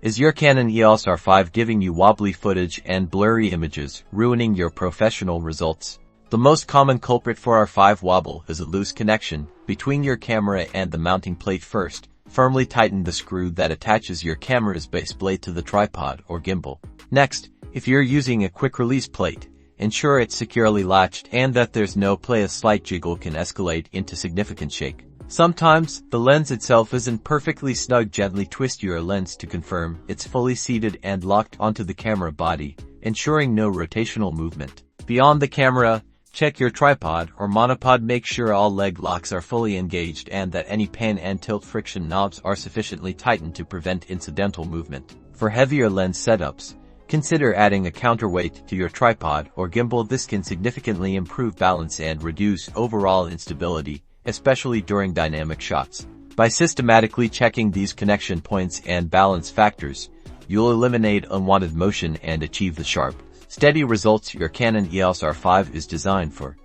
Is your Canon EOS R5 giving you wobbly footage and blurry images, ruining your professional results? The most common culprit for R5 wobble is a loose connection between your camera and the mounting plate. First, firmly tighten the screw that attaches your camera's baseplate to the tripod or gimbal. Next, if you're using a quick-release plate, ensure it's securely latched and that there's no play. A slight jiggle can escalate into significant shake. Sometimes, the lens itself isn't perfectly snug. Gently twist your lens to confirm it's fully seated and locked onto the camera body, ensuring no rotational movement. Beyond the camera, check your tripod or monopod. Make sure all leg locks are fully engaged and that any pan and tilt friction knobs are sufficiently tightened to prevent incidental movement. For heavier lens setups, consider adding a counterweight to your tripod or gimbal. This can significantly improve balance and reduce overall instability, especially during dynamic shots. By systematically checking these connection points and balance factors, you'll eliminate unwanted motion and achieve the sharp, steady results your Canon EOS R5 is designed for.